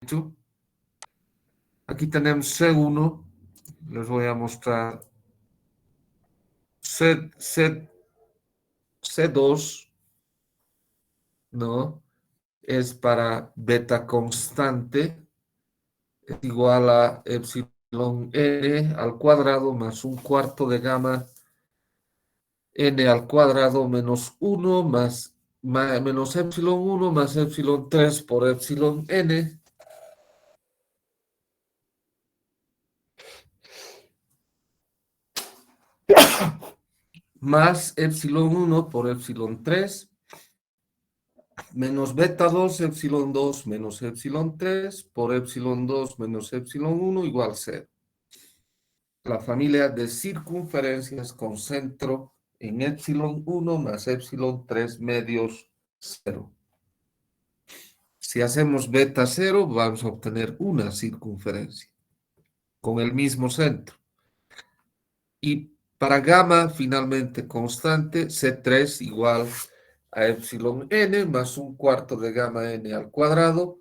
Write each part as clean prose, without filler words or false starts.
hecho. Aquí tenemos C1, les voy a mostrar C2, ¿no? Es para beta constante, es igual a epsilon n al cuadrado más un cuarto de gamma n al cuadrado menos 1 menos epsilon 1 más epsilon 3 por epsilon n más epsilon 1 por epsilon 3 menos beta 2 epsilon 2 menos epsilon 3 por epsilon 2 menos epsilon 1 igual 0. La familia de circunferencias con centro en epsilon 1 más epsilon 3 medios 0. Si hacemos beta 0, vamos a obtener una circunferencia con el mismo centro. Y para gamma, finalmente constante, C3 igual a epsilon n más un cuarto de gamma n al cuadrado,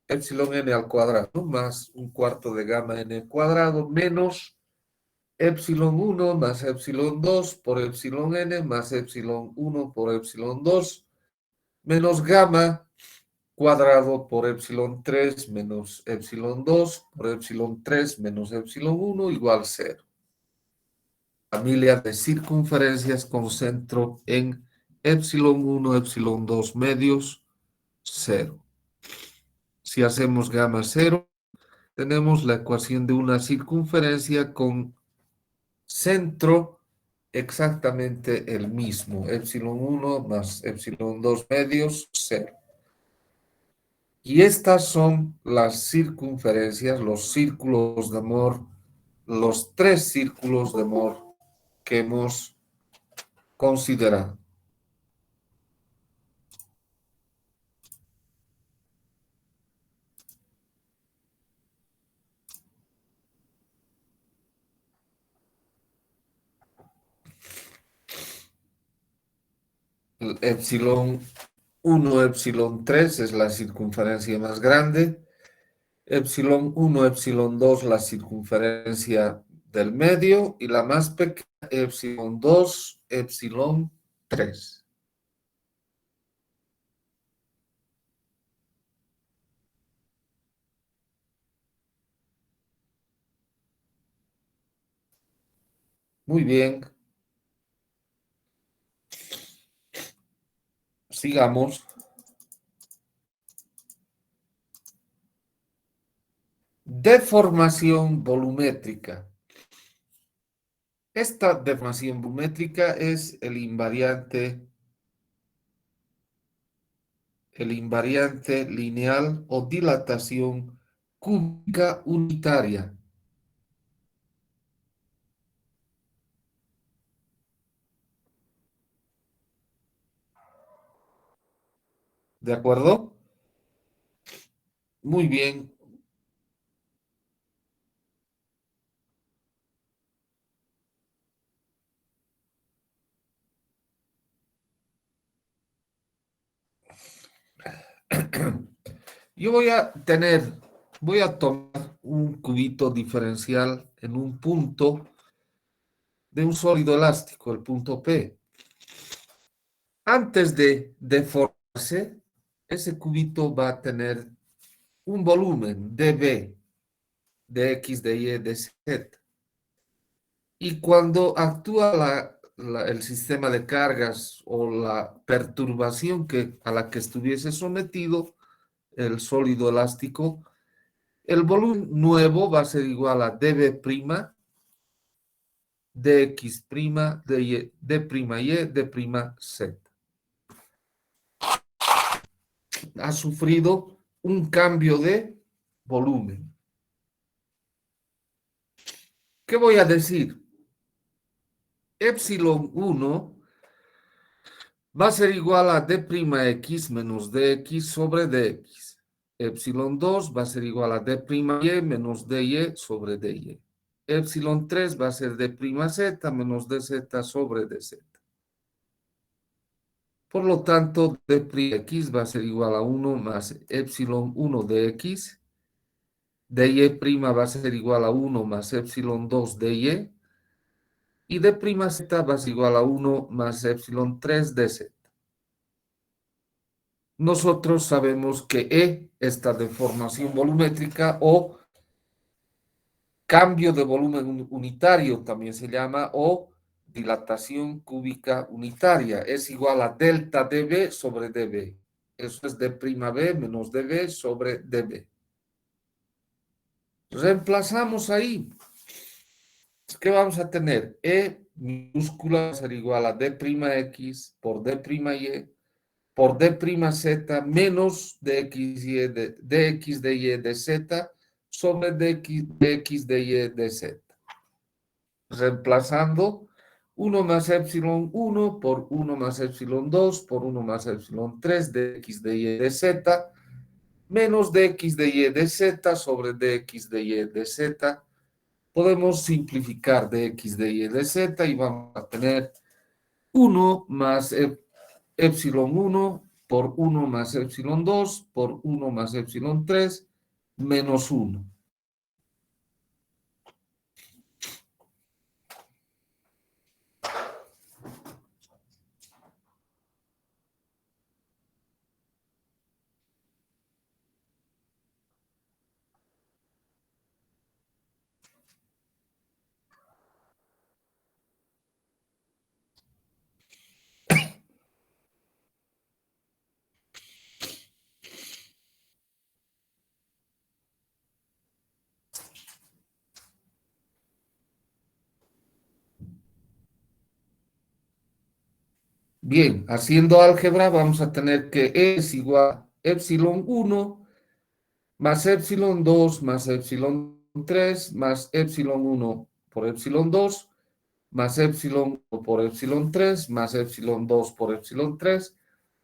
epsilon n al cuadrado más un cuarto de gamma n al cuadrado menos epsilon 1 más epsilon 2 por epsilon n más epsilon 1 por epsilon 2 menos gamma cuadrado por epsilon 3 menos epsilon 2 por epsilon 3 menos epsilon 1 igual 0. Familia de circunferencias con centro en epsilon 1, epsilon 2 medios 0. Si hacemos gamma 0, tenemos la ecuación de una circunferencia con centro exactamente el mismo, epsilon 1 más epsilon 2 medios 0. Y estas son las circunferencias, los círculos de Mohr, los tres círculos de Mohr que hemos considerado. El epsilon 1, epsilon 3 es la circunferencia más grande. Epsilon 1, epsilon 2 la circunferencia del medio y la más pequeña, epsilon 2, epsilon 3. Muy bien, sigamos. Deformación volumétrica. Esta deformación volumétrica es el invariante lineal o dilatación cúbica unitaria. ¿De acuerdo? Muy bien. Yo voy a tomar un cubito diferencial en un punto de un sólido elástico, el punto P. Antes de deformarse, ese cubito va a tener un volumen dB, de X, de Y, de Z. Y cuando actúa el sistema de cargas o la perturbación a la que estuviese sometido el sólido elástico, el volumen nuevo va a ser igual a dB', dx', dy, d'y, d'z. Ha sufrido un cambio de volumen. ¿Qué voy a decir? Epsilon 1 va a ser igual a d'x menos dx sobre dx. Epsilon 2 va a ser igual a d'y menos dy sobre dy. Epsilon 3 va a ser d'z menos dz sobre dz. Por lo tanto, d'x va a ser igual a 1 más epsilon 1 dx dy' va a ser igual a 1 más epsilon 2 dy, y d'z va a ser igual a 1 más epsilon 3 dz. Nosotros sabemos que E, esta deformación volumétrica o cambio de volumen unitario también se llama, o dilatación cúbica unitaria, es igual a delta dB sobre dB. Eso es d'B menos dB sobre dB. Reemplazamos ahí. ¿Qué vamos a tener? E minúscula va a ser igual a d'X por d'Y por d'z menos dxy de dx dy dz sobre dx dy dz. Reemplazando 1 más epsilon 1 por 1 más epsilon 2 por 1 más epsilon 3 dx dy dz menos dx dy dz sobre dx dy dz. Podemos simplificar dx dy dz y vamos a tener 1 más epsilon 1 por 1 más epsilon 2 por 1 más epsilon 3 menos 1. Bien, haciendo álgebra vamos a tener que E es igual a epsilon 1 más epsilon 2 más epsilon 3 más epsilon 1 por epsilon 2 más epsilon 1 por epsilon 3 más epsilon 2 por epsilon 3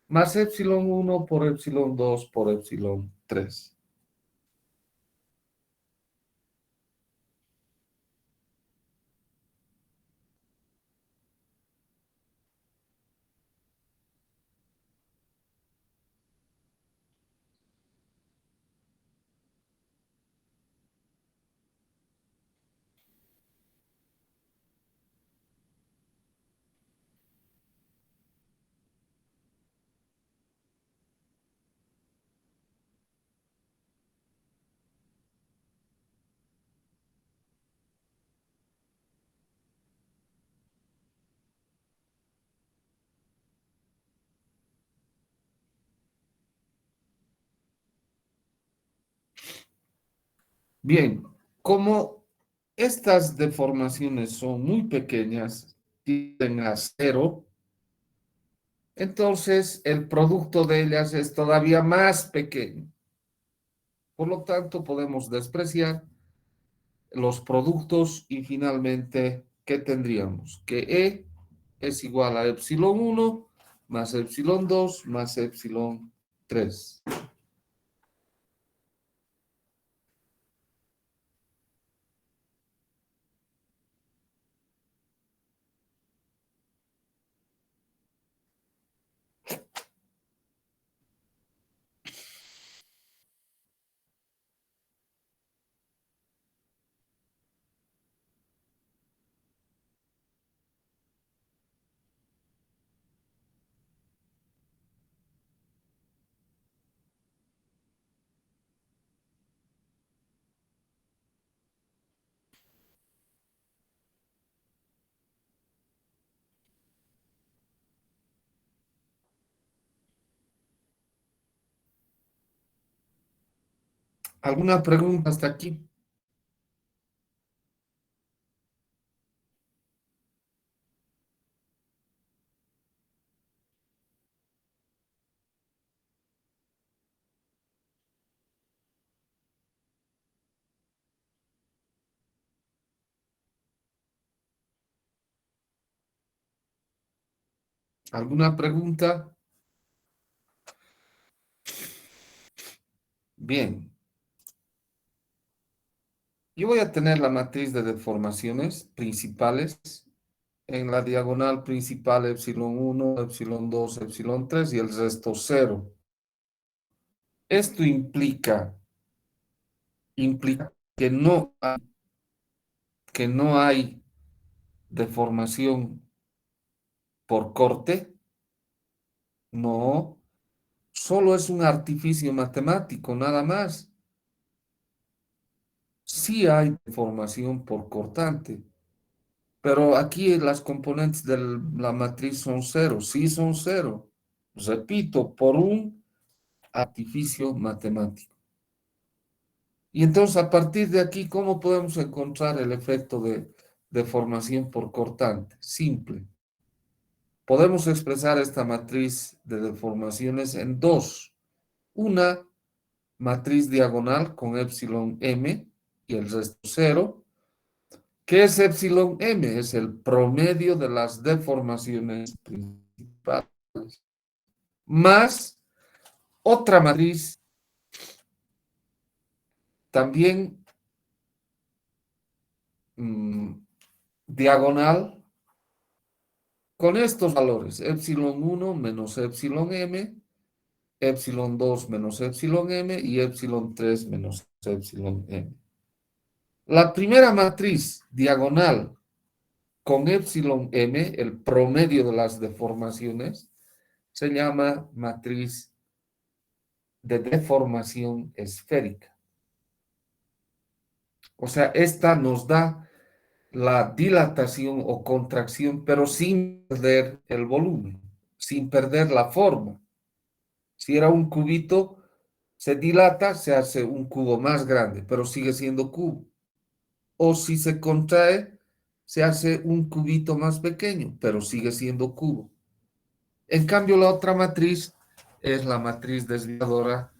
más epsilon 1 por epsilon 2 por epsilon 3. Bien, como estas deformaciones son muy pequeñas, tienden a cero, entonces el producto de ellas es todavía más pequeño. Por lo tanto, podemos despreciar los productos y finalmente, ¿qué tendríamos? Que E es igual a epsilon 1 más epsilon 2 más epsilon 3. ¿Alguna pregunta hasta aquí? ¿Alguna pregunta? Bien. Yo voy a tener la matriz de deformaciones principales en la diagonal principal epsilon 1, epsilon 2, epsilon 3 y el resto cero. Esto implica implica que no hay deformación por corte. No, solo es un artificio matemático, nada más. Sí hay deformación por cortante, pero aquí las componentes de la matriz son cero, sí son cero. Repito, por un artificio matemático. Y entonces, a partir de aquí, ¿cómo podemos encontrar el efecto de deformación por cortante? Simple. Podemos expresar esta matriz de deformaciones en dos. Una matriz diagonal con epsilon m y el resto cero. ¿Qué es epsilon m? Es el promedio de las deformaciones principales. Más otra matriz también diagonal con estos valores, epsilon 1 menos epsilon m, epsilon 2 menos epsilon m y epsilon 3 menos epsilon m. La primera matriz diagonal con epsilon m, el promedio de las deformaciones, se llama matriz de deformación esférica. O sea, esta nos da la dilatación o contracción, pero sin perder el volumen, sin perder la forma. Si era un cubito, se dilata, se hace un cubo más grande, pero sigue siendo cubo. O si se contrae, se hace un cubito más pequeño, pero sigue siendo cubo. En cambio, la otra matriz es la matriz desviadora,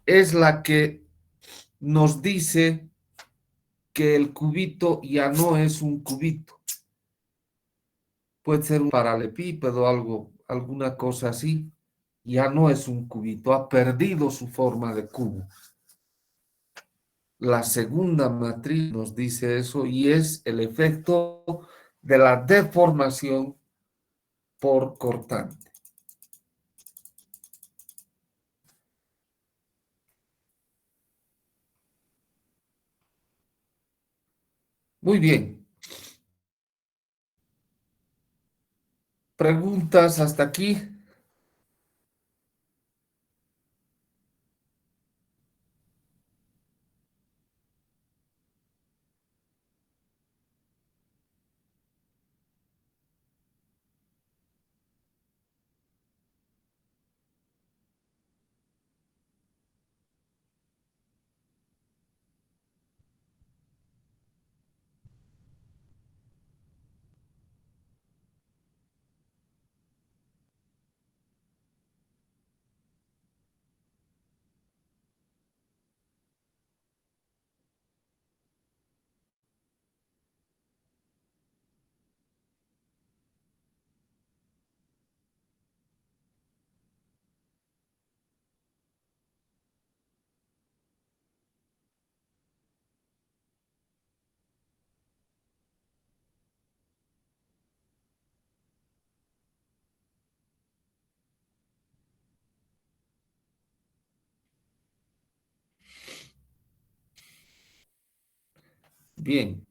es la que nos dice que el cubito ya no es un cubito. Puede ser un paralelepípedo, algo, alguna cosa así. Ya no es un cubito, ha perdido su forma de cubo. La segunda matriz nos dice eso y es el efecto de la deformación por cortante. Muy bien. ¿Preguntas hasta aquí? Bien.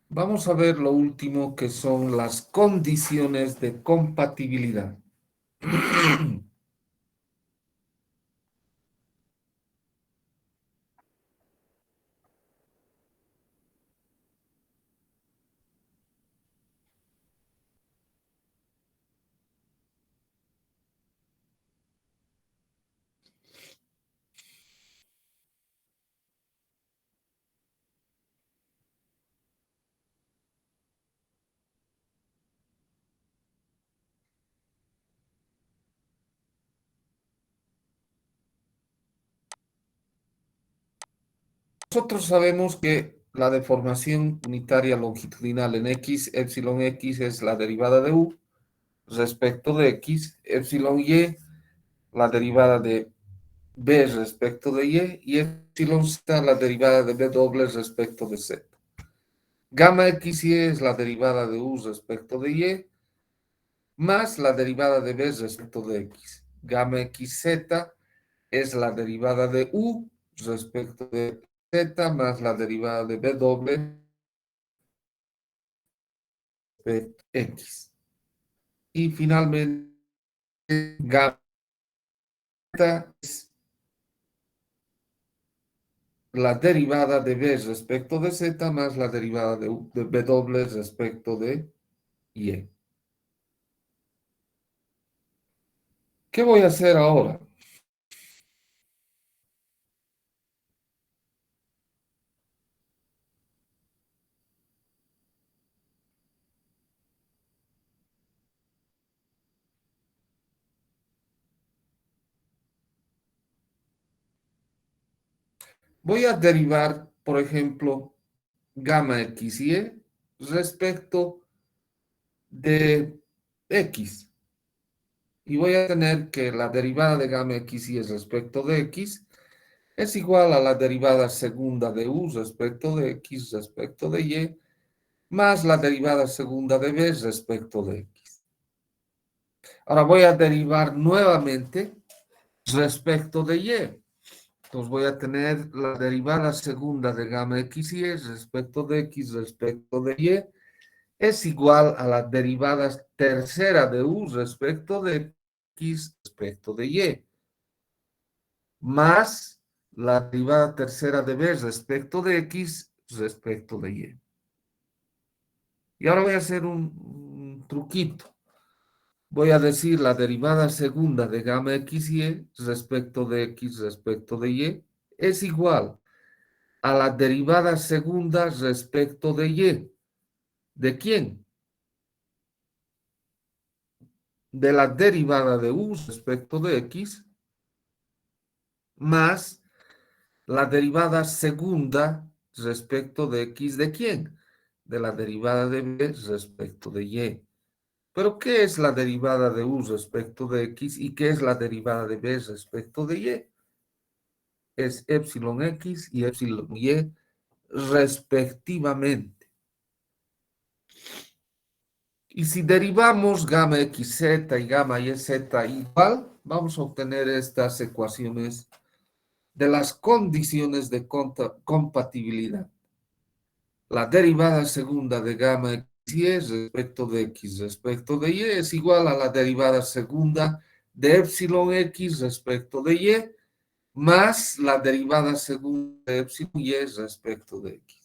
Vamos a ver lo último que son las condiciones de compatibilidad. Nosotros sabemos que la deformación unitaria longitudinal en x, epsilon x es la derivada de u respecto de x, epsilon y la derivada de b respecto de y epsilon z la derivada de b doble respecto de z. Gamma x y es la derivada de u respecto de y más la derivada de b respecto de x. Gamma xz es la derivada de u respecto de z más la derivada de b doble respecto de x. Y finalmente, gamma es la derivada de b respecto de z más la derivada de b doble respecto de y. ¿Qué voy a hacer ahora? Voy a derivar, por ejemplo, gamma x y respecto de x. Y voy a tener que la derivada de gamma x y respecto de x es igual a la derivada segunda de u respecto de x respecto de y, más la derivada segunda de b respecto de x. Ahora voy a derivar nuevamente respecto de y. Entonces voy a tener la derivada segunda de gamma x y respecto de x respecto de y es igual a la derivada tercera de u respecto de x respecto de y, más la derivada tercera de b respecto de x respecto de y. Y ahora voy a hacer un truquito. Voy a decir la derivada segunda de gamma x y respecto de x respecto de y es igual a la derivada segunda respecto de y. ¿De quién? De la derivada de u respecto de x más la derivada segunda respecto de x. ¿De quién? De la derivada de b respecto de y. Pero ¿qué es la derivada de u respecto de x y qué es la derivada de b respecto de y? Es epsilon x y epsilon y respectivamente. Y si derivamos gamma xz y gamma yz igual, vamos a obtener estas ecuaciones de las condiciones de compatibilidad. La derivada segunda de gamma x y respecto de x respecto de y es igual a la derivada segunda de epsilon x respecto de y más la derivada segunda de epsilon y respecto de x.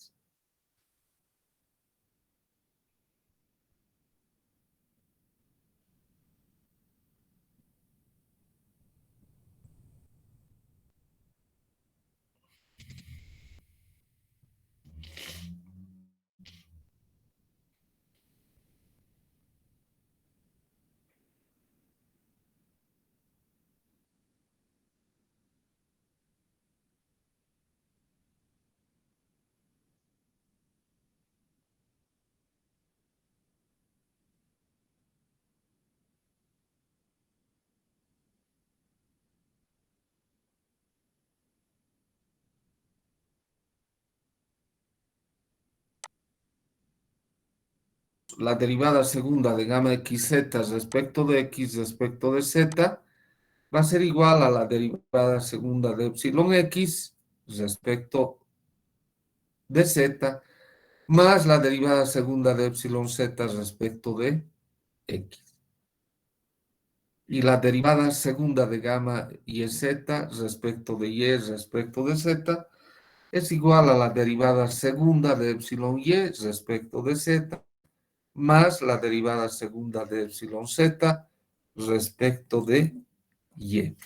La derivada segunda de gamma xz respecto de x respecto de z va a ser igual a la derivada segunda de epsilon x respecto de z más la derivada segunda de epsilon z respecto de x. Y la derivada segunda de gamma y z respecto de y respecto de z es igual a la derivada segunda de epsilon y respecto de z más la derivada segunda de epsilon z respecto de y.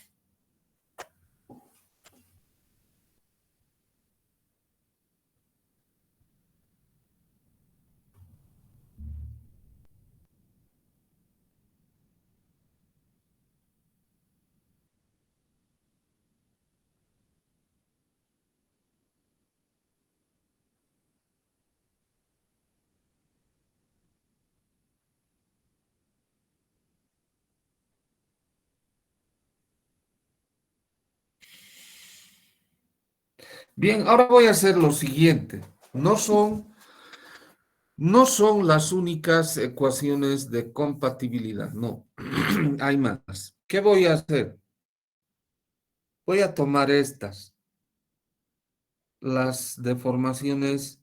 Bien, ahora voy a hacer lo siguiente. No son las únicas ecuaciones de compatibilidad, no. Hay más. ¿Qué voy a hacer? Voy a tomar estas. las deformaciones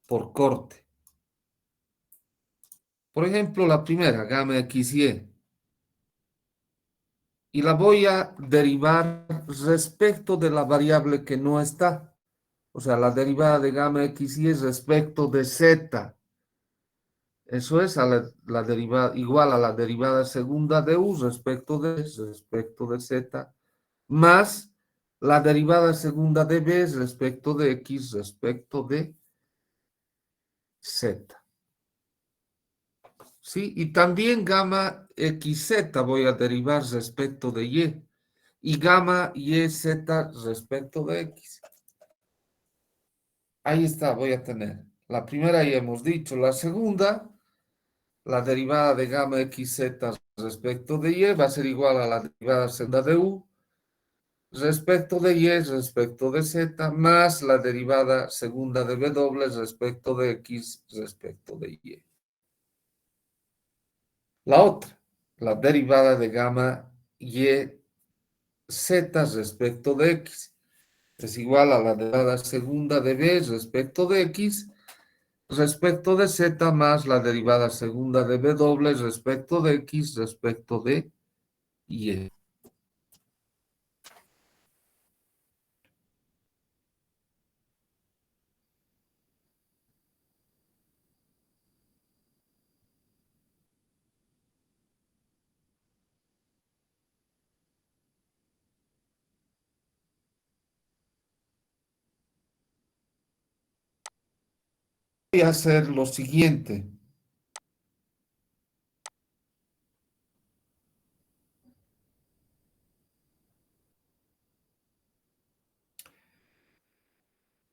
por corte. Por ejemplo, la primera, gamma XY. Y la voy a derivar respecto de la variable que no está. O sea, la derivada de gamma XY respecto de Z. Eso es la derivada, igual a la derivada segunda de U respecto de Z, más la derivada segunda de B respecto de X respecto de Z. ¿Sí? Y también gamma XZ voy a derivar respecto de y gamma YZ respecto de X. Ahí está, voy a tener. La primera ya hemos dicho. La segunda, la derivada de gamma XZ respecto de Y va a ser igual a la derivada segunda de U respecto de Y respecto de Z más la derivada segunda de W respecto de X respecto de Y. La otra, la derivada de gamma Y Z respecto de X es igual a la derivada segunda de B respecto de X respecto de Z más la derivada segunda de W respecto de X respecto de Y. Voy a hacer lo siguiente.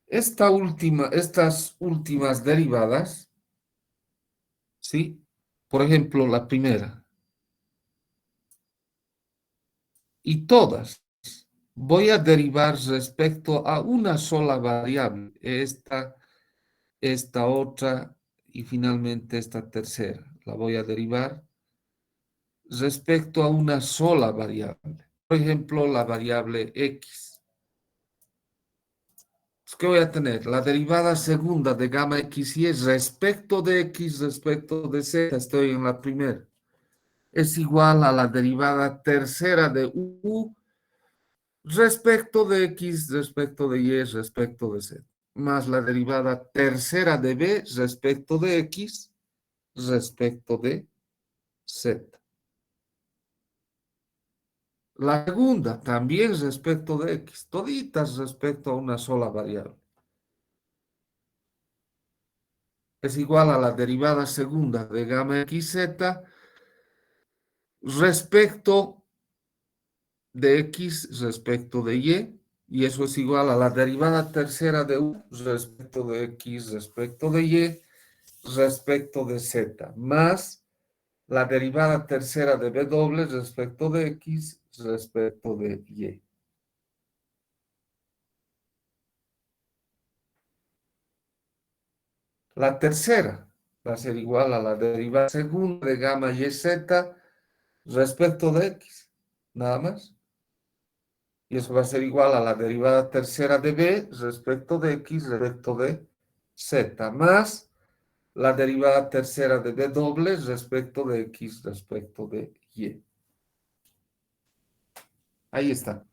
Estas últimas derivadas, ¿sí? Por ejemplo, la primera. Y todas voy a derivar respecto a una sola variable. Esta otra y finalmente esta tercera. La voy a derivar respecto a una sola variable. Por ejemplo, la variable X. ¿Qué voy a tener? La derivada segunda de gamma XY respecto de X respecto de Z. Estoy en la primera. Es igual a la derivada tercera de U respecto de X respecto de Y respecto de Z. Más la derivada tercera de B respecto de X respecto de Z. La segunda también respecto de X, toditas respecto a una sola variable. Es igual a la derivada segunda de gamma XZ respecto de X respecto de y eso es igual a la derivada tercera de U respecto de X respecto de Y respecto de Z, más la derivada tercera de W respecto de X respecto de Y. La tercera va a ser igual a la derivada segunda de gamma YZ respecto de X, nada más. Y eso va a ser igual a la derivada tercera de B respecto de X respecto de Z, más la derivada tercera de W respecto de X respecto de Y. Ahí está.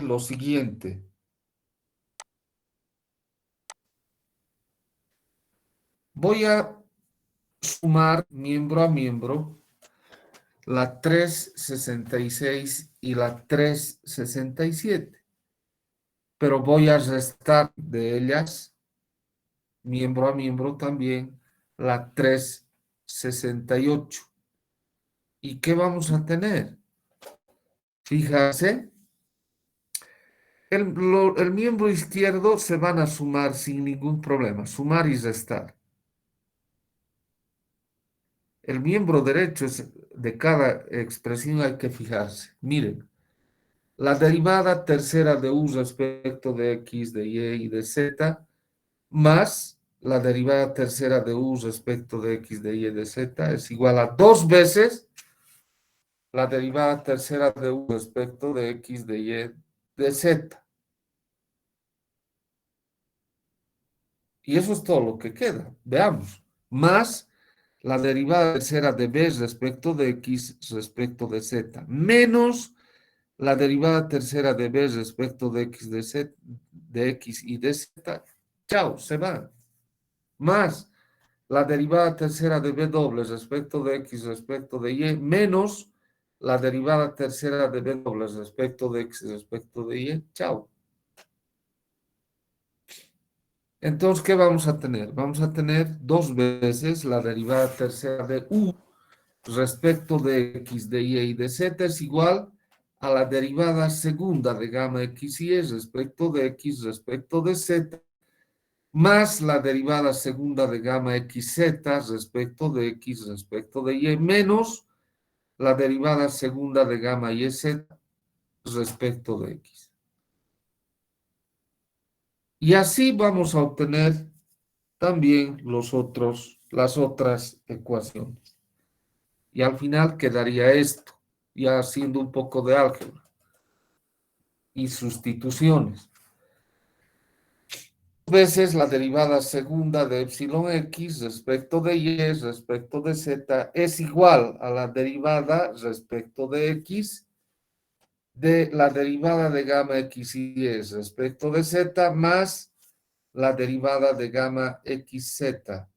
Lo siguiente. Voy a sumar miembro a miembro la 366 y la 367, pero voy a restar de ellas miembro a miembro también la 368. ¿Y qué vamos a tener? Fíjase, el miembro izquierdo se van a sumar sin ningún problema, sumar y restar. El miembro derecho de cada expresión hay que fijarse. Miren, la derivada tercera de u respecto de x, de y de z, más la derivada tercera de u respecto de x, de y de z es igual a dos veces la derivada tercera de u respecto de x, de y de z. Y eso es todo lo que queda. Veamos. Más la derivada tercera de b respecto de x respecto de z, menos la derivada tercera de b respecto de x, de z, de x y de z. Chao, se va. Más la derivada tercera de b doble respecto de x respecto de y, menos la derivada tercera de b doble respecto de x respecto de y. Chao. Entonces, ¿qué vamos a tener? Vamos a tener dos veces la derivada tercera de u respecto de x, de y de z es igual a la derivada segunda de gamma x y respecto de x respecto de z, más la derivada segunda de gamma xz respecto de x respecto de y, menos la derivada segunda de gamma yz respecto de x. Y así vamos a obtener también las otras ecuaciones. Y al final quedaría esto, ya haciendo un poco de álgebra y sustituciones. Veces la derivada segunda de epsilon x respecto de y respecto de z es igual a la derivada respecto de x de la derivada de gamma x y y respecto de z más la derivada de gamma xz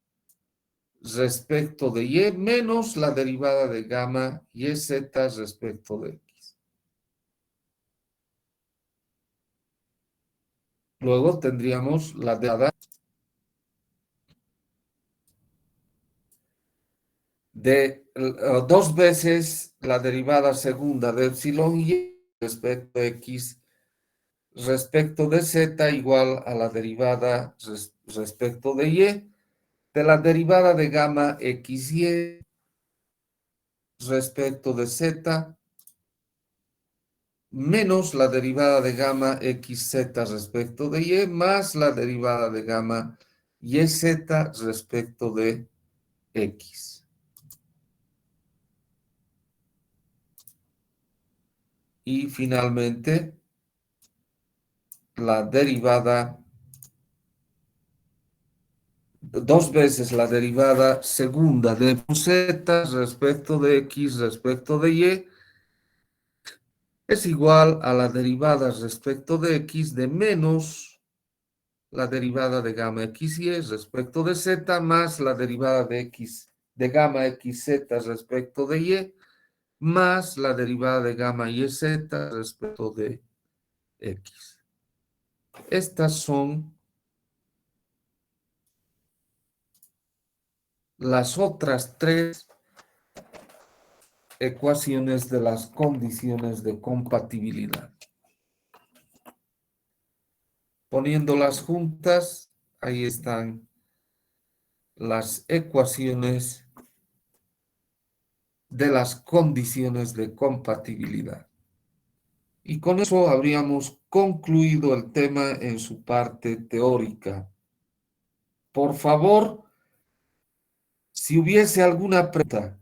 respecto de y menos la derivada de gamma yz respecto de x. Luego tendríamos la derivada de dos veces la derivada segunda de epsilon y respecto de x respecto de z igual a la derivada respecto de y de la derivada de gamma xy respecto de z menos la derivada de gamma xz respecto de y más la derivada de gamma yz respecto de x. Y finalmente la derivada, dos veces la derivada segunda de z respecto de x respecto de y es igual a la derivada respecto de x de menos la derivada de gamma xy respecto de z más la derivada de x de gamma xz respecto de y más la derivada de gamma yz respecto de x. Estas son las otras tres ecuaciones de las condiciones de compatibilidad. Poniéndolas juntas, ahí están las ecuaciones de las condiciones de compatibilidad. Y con eso habríamos concluido el tema en su parte teórica. Por favor, si hubiese alguna pregunta.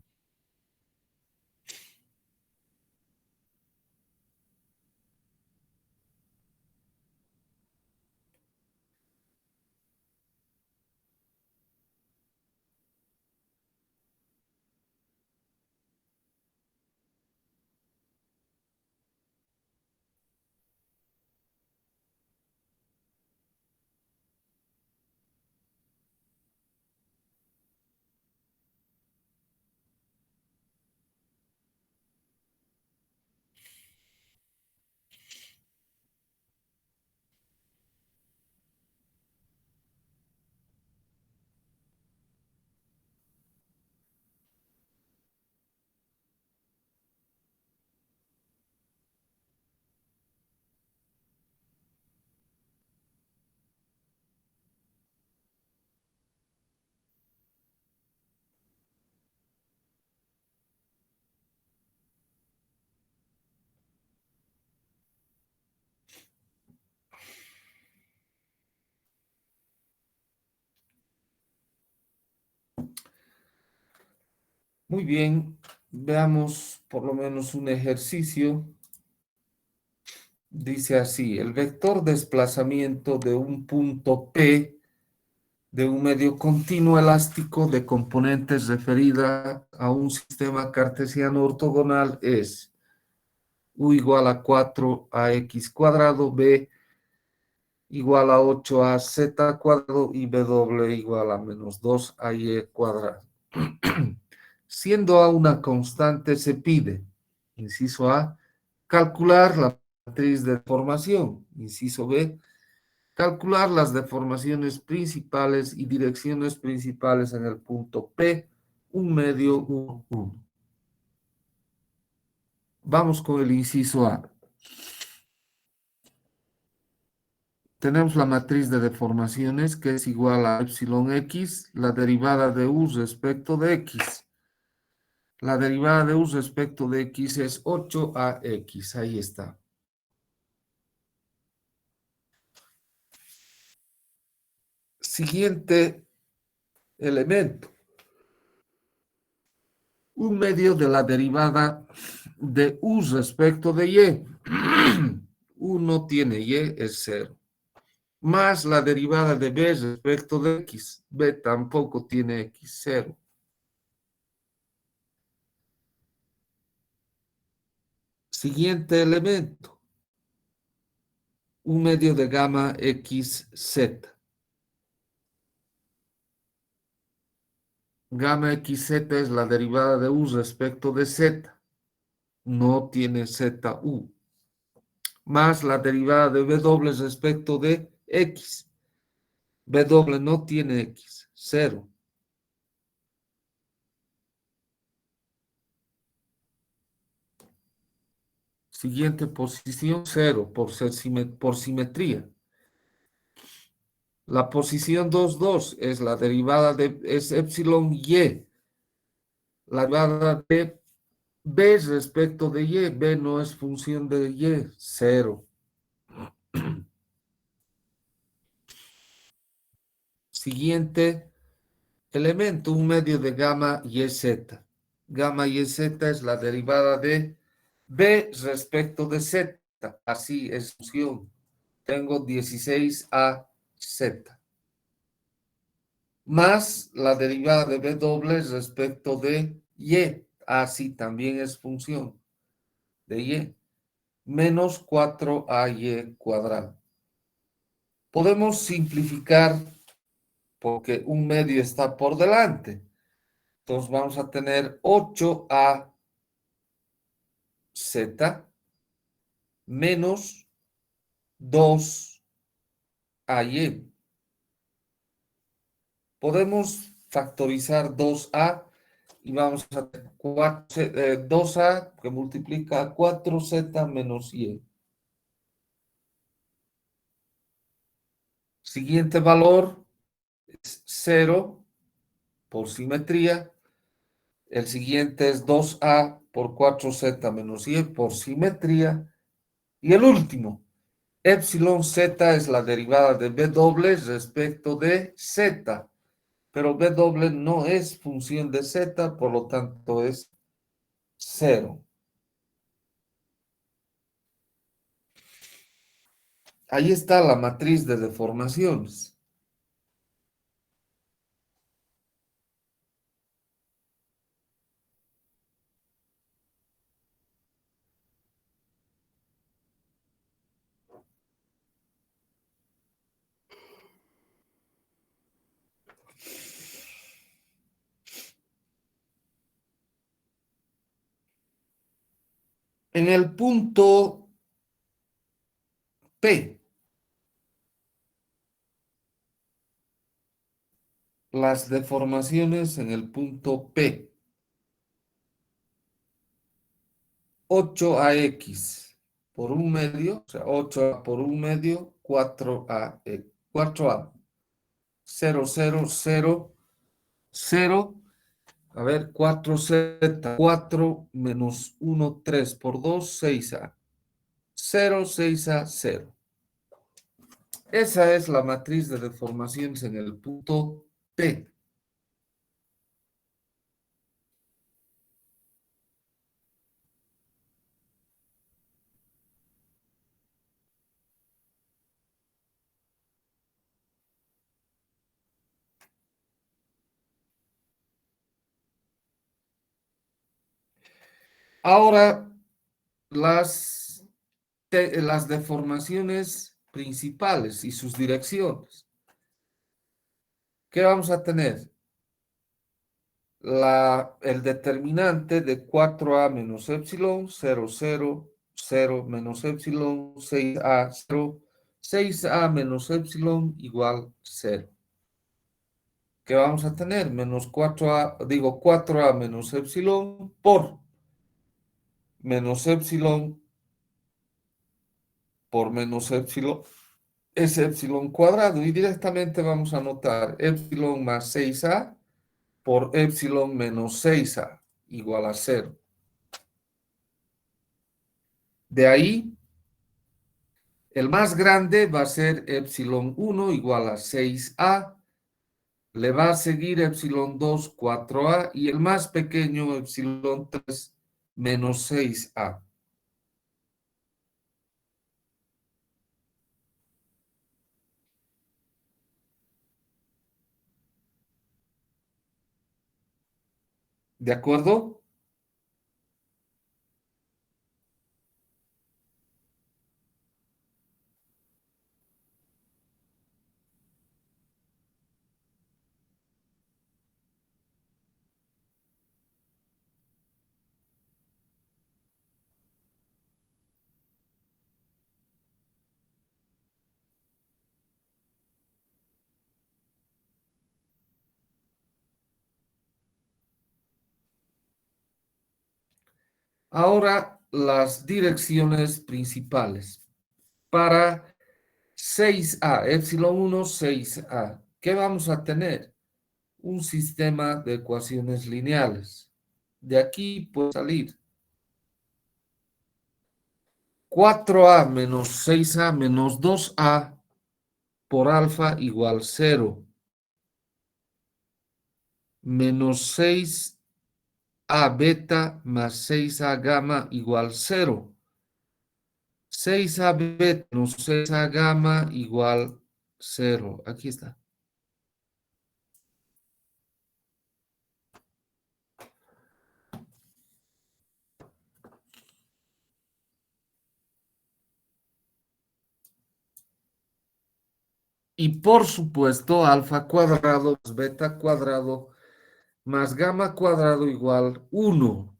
Muy bien, veamos por lo menos un ejercicio. Dice así, el vector desplazamiento de un punto P de un medio continuo elástico de componentes referida a un sistema cartesiano ortogonal es U igual a 4ax cuadrado, B igual a 8az cuadrado y W igual a menos 2ay cuadrado. Siendo A una constante, se pide, inciso A, calcular la matriz de deformación, inciso B, calcular las deformaciones principales y direcciones principales en el punto P, un medio, 1, 1. Vamos con el inciso A. Tenemos la matriz de deformaciones que es igual a epsilon x, la derivada de u respecto de x. La derivada de u respecto de x es 8ax, ahí está. Siguiente elemento. Un medio de la derivada de u respecto de y. U no tiene y, es 0. Más la derivada de b respecto de x. B tampoco tiene x, 0. Siguiente elemento. Un medio de gamma xz. Gamma xz es la derivada de u respecto de z. No tiene zu. Más la derivada de w respecto de x. W no tiene x, 0. Siguiente posición, 0 por simetría. La posición 2, 2 es la derivada es epsilon y. La derivada de b respecto de y. B no es función de y, 0. Siguiente elemento, un medio de gamma y z. Gamma y z es la derivada de b respecto de z. Así es función. Tengo 16az. Más la derivada de b doble respecto de y. Así también es función de y. Menos 4ay cuadrado. Podemos simplificar porque un medio está por delante. Entonces vamos a tener 8az menos 2ay. Podemos factorizar 2a y vamos a tener 2a que multiplica 4z menos y. Siguiente valor es 0 por simetría. El siguiente es 2a por 4z menos y por simetría. Y el último, epsilon z es la derivada de b doble respecto de z. Pero b doble no es función de z, por lo tanto es 0. Ahí está la matriz de deformaciones. En el punto P, las deformaciones en el punto P. 8ax por un medio, o sea, 8a por un medio, 4a, 4a, 0, 0, 0, 0, a ver, 4z, 4 menos 1, 3 por 2, 6a, 0, 6a, 0. Esa es la matriz de deformaciones en el punto P. Ahora, las deformaciones principales y sus direcciones. ¿Qué vamos a tener? El determinante de 4a menos epsilon, 0, 0, 0 menos epsilon, 6a, 0, 6a menos epsilon igual 0. ¿Qué vamos a tener? Menos 4a menos epsilon por menos epsilon por menos epsilon es epsilon cuadrado. Y directamente vamos a anotar epsilon más 6a por epsilon menos 6a igual a 0. De ahí, el más grande va a ser epsilon 1 igual a 6a. Le va a seguir epsilon 2, 4a. Y el más pequeño, epsilon 3, menos 6a. ¿De acuerdo? Ahora las direcciones principales. Para 6a, epsilon 1, 6a. ¿Qué vamos a tener? Un sistema de ecuaciones lineales. De aquí puede salir 4a menos 6a menos 2a por alfa igual 0. Menos 6a beta más 6a gamma igual 0. 6a beta menos 6a gamma igual 0. Aquí está. Y por supuesto, alfa cuadrado más beta cuadrado más gamma cuadrado igual 1.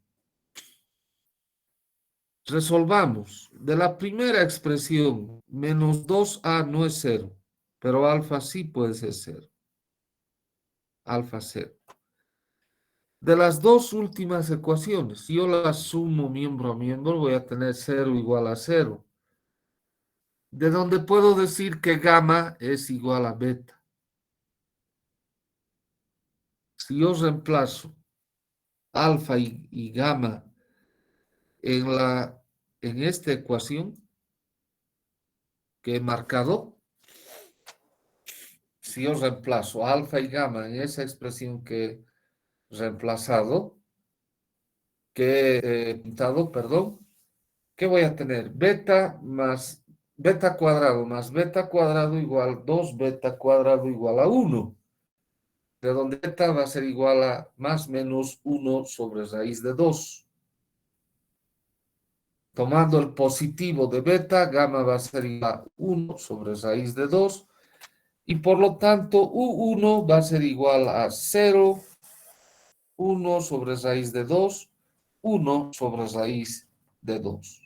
Resolvamos. De la primera expresión, menos 2a no es 0, pero alfa sí puede ser 0. Alfa 0. De las dos últimas ecuaciones, si yo las sumo miembro a miembro, voy a tener 0 igual a 0. De donde puedo decir que gamma es igual a beta. Si yo reemplazo alfa y gamma en esta ecuación que he marcado, si yo reemplazo alfa y gamma en esa expresión que he reemplazado, que he pintado, perdón, ¿qué voy a tener? Beta más beta cuadrado más beta cuadrado igual 2 beta cuadrado igual a 1, de donde beta va a ser igual a más menos 1 sobre raíz de 2. Tomando el positivo de beta, gamma va a ser igual a 1 sobre raíz de 2. Y por lo tanto, U1 va a ser igual a 0, 1 sobre raíz de 2, 1 sobre raíz de 2.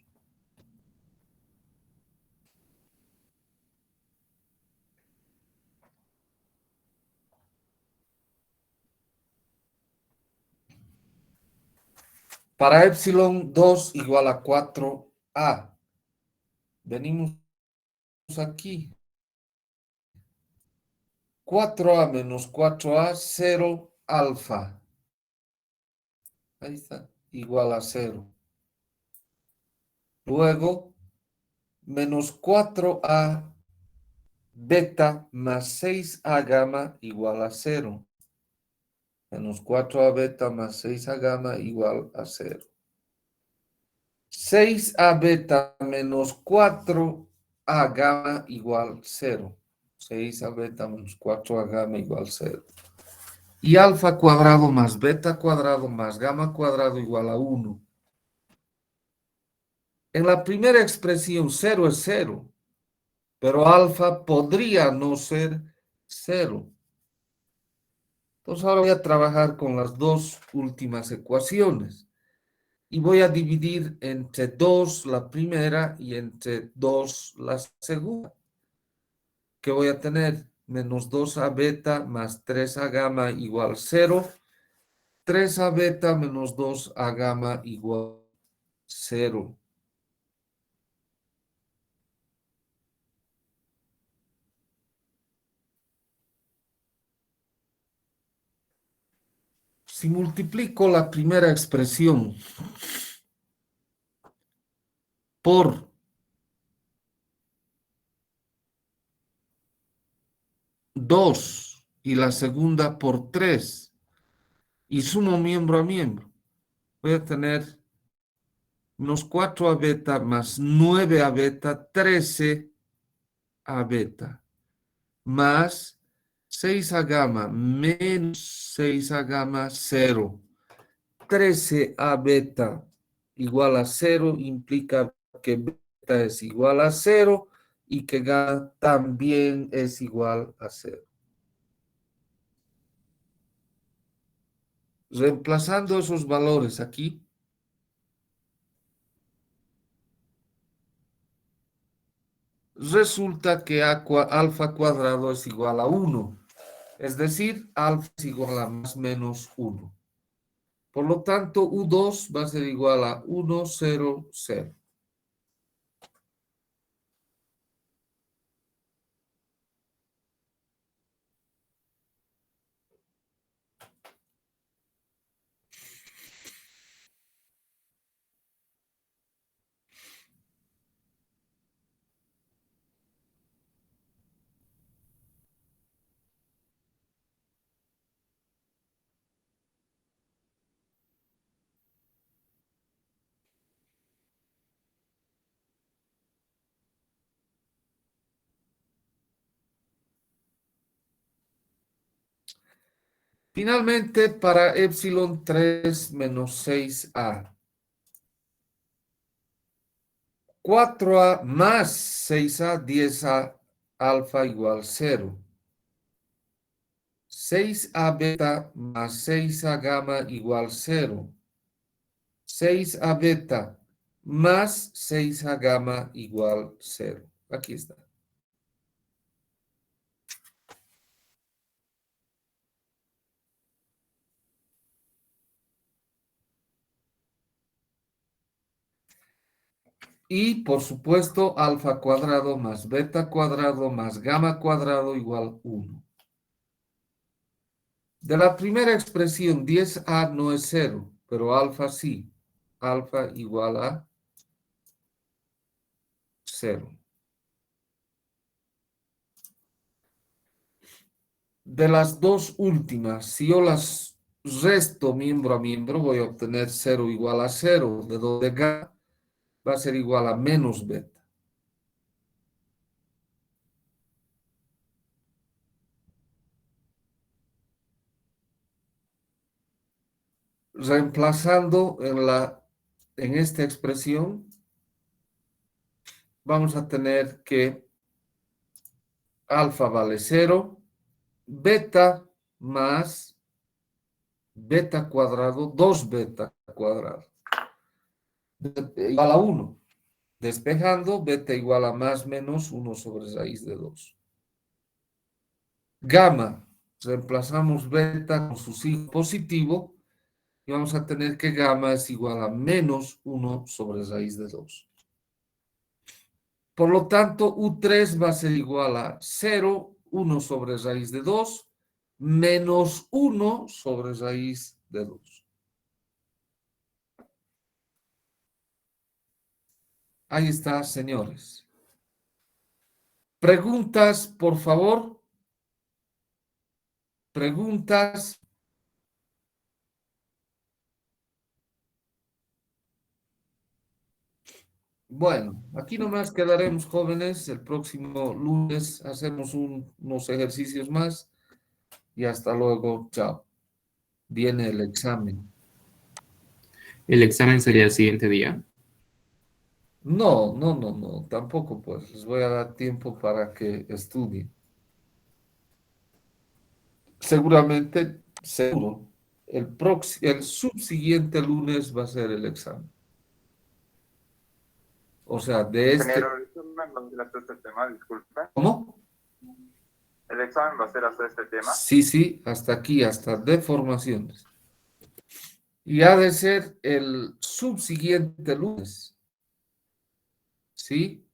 Para epsilon 2 igual a 4a. Venimos aquí. 4a menos 4a, 0 alfa. Ahí está, igual a 0. Luego, menos 4a beta más 6a gamma igual a 0. Menos 4a beta más 6a gamma igual a 0. 6a beta menos 4a gamma igual 0. 6a beta menos 4a gamma igual 0. Y alfa cuadrado más beta cuadrado más gamma cuadrado igual a 1. En la primera expresión, 0 es 0, pero alfa podría no ser 0. Entonces ahora voy a trabajar con las dos últimas ecuaciones y voy a dividir entre 2 la primera y entre 2 la segunda. ¿Qué voy a tener? Menos 2a beta más 3a gamma igual 0. 3a beta menos 2a gamma igual 0. Si multiplico la primera expresión por 2 y la segunda por 3 y sumo miembro a miembro, voy a tener menos 4a beta más 9a beta, 13a beta, más 6a gamma menos 6a gamma, 0. 13a beta igual a 0 implica que beta es igual a 0 y que gamma también es igual a 0. Reemplazando esos valores aquí, resulta que alfa cuadrado es igual a 1. Es decir, alfa es igual a más menos 1. Por lo tanto, U2 va a ser igual a 1, 0, 0. Finalmente, para epsilon 3 menos 6a. 4a más 6a, 10a alfa igual 0. 6a beta más 6a gamma igual 0. 6a beta más 6a gamma igual 0. Aquí está. Y, por supuesto, alfa cuadrado más beta cuadrado más gamma cuadrado igual 1. De la primera expresión, 10a no es 0, pero alfa sí. Alfa igual a 0. De las dos últimas, si yo las resto miembro a miembro, voy a obtener 0 igual a 0, de donde gamma va a ser igual a menos beta. Reemplazando en esta expresión, vamos a tener que alfa vale 0, beta más beta cuadrado, 2 beta cuadrado, igual a 1. Despejando, beta igual a más menos 1 sobre raíz de 2. Gamma, reemplazamos beta con su signo positivo y vamos a tener que gamma es igual a menos 1 sobre raíz de 2. Por lo tanto, U3 va a ser igual a 0, 1 sobre raíz de 2, menos 1 sobre raíz de 2. Ahí está, señores. Preguntas, por favor. Preguntas. Bueno, aquí nomás quedaremos jóvenes. El próximo lunes hacemos unos ejercicios más y hasta luego. Chao. Viene el examen. El examen sería el siguiente día. No, tampoco pues. Les voy a dar tiempo para que estudien. Seguramente, seguro, el subsiguiente lunes va a ser el examen. O sea, de Ingeniero, este... el examen va a ser hasta este tema, disculpe. ¿Cómo? El examen va a ser hasta este tema. Sí, hasta aquí, hasta deformaciones. Y ha de ser el subsiguiente lunes, ¿sí?